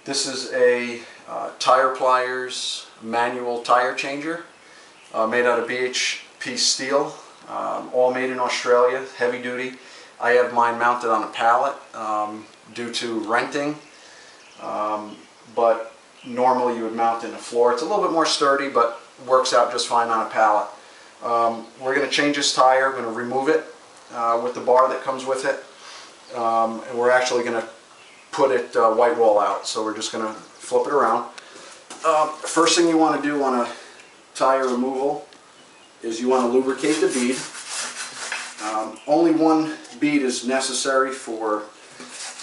This is a tire pliers manual tire changer made out of BHP steel, all made in Australia, heavy duty. I have mine mounted on a pallet due to renting, but normally you would mount it in the floor. It's a little bit more sturdy, but works out just fine on a pallet. We're going to change this tire. We're going to remove it with the bar that comes with it, and we're actually going to put it white wall out. So we're just going to flip it around. First thing you want to do on a tire removal is you want to lubricate the bead. Only one bead is necessary for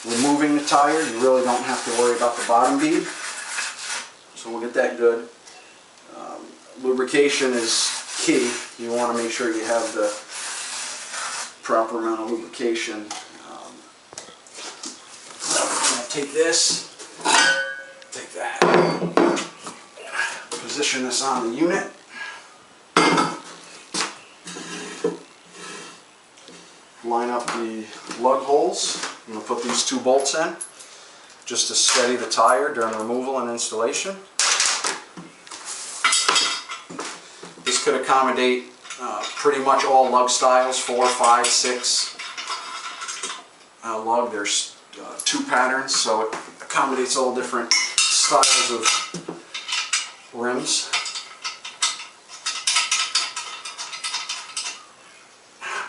removing the tire. You really don't have to worry about the bottom bead. So we'll get that good. Lubrication is key. You want to make sure you have the proper amount of lubrication. Take this, take that, position this on the unit. Line up the lug holes. I'm going to put these 2 bolts in just to steady the tire during removal and installation. This could accommodate pretty much all lug styles, 4, 5, 6 lug. There's 2 patterns, so it accommodates all different styles of rims.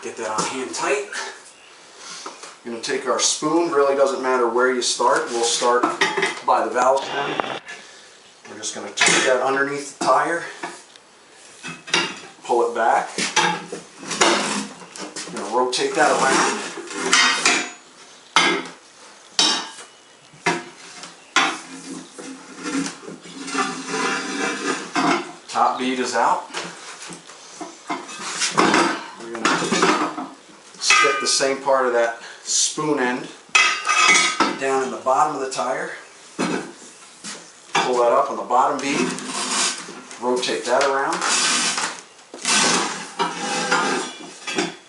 Get that on hand tight. We're going to take our spoon. Really doesn't matter where you start. We'll start by the valve stem. We're just going to take that underneath the tire, pull it back. We're going to rotate that around. Top bead is out. We're going to stick the same part of that spoon end down in the bottom of the tire. Pull that up on the bottom bead. Rotate that around.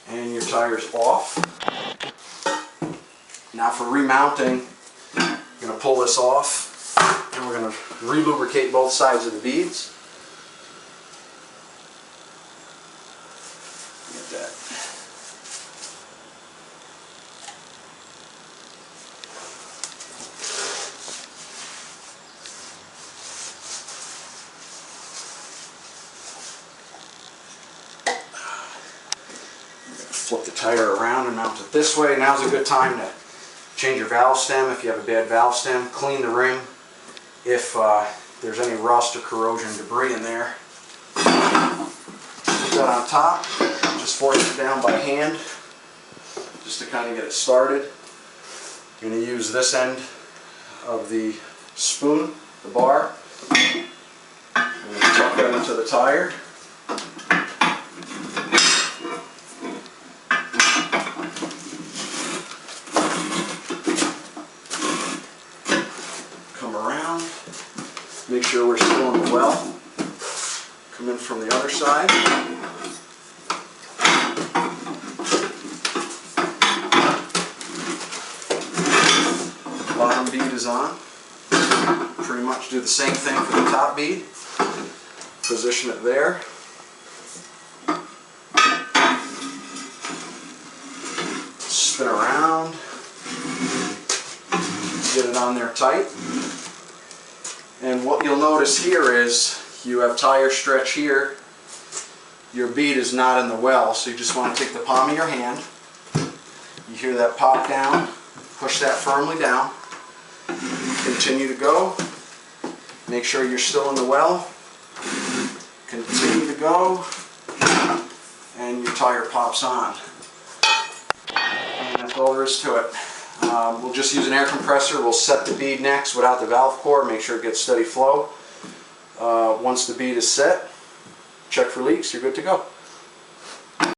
And your tire's off. Now for remounting, you're going to pull this off and we're going to re-lubricate both sides of the beads. Flip the tire around and mount it this way. Now's a good time to change your valve stem if you have a bad valve stem. Clean the rim if there's any rust or corrosion debris in there. Put that on top. Just force it down by hand just to kind of get it started. You're going to use this end of the spoon, the bar. I'm going to tuck that into the tire. Make sure we're still in the well. Come in from the other side. Bottom bead is on. Pretty much do the same thing for the top bead. Position it there. Spin around. Get it on there tight. And what you'll notice here is you have tire stretch here. Your bead is not in the well, so you just want to take the palm of your hand. You hear that pop down. Push that firmly down. Continue to go. Make sure you're still in the well. Continue to go. And your tire pops on. And that's all there is to it. We'll just use an air compressor. We'll set the bead next without the valve core, make sure it gets steady flow. Once the bead is set, check for leaks, you're good to go.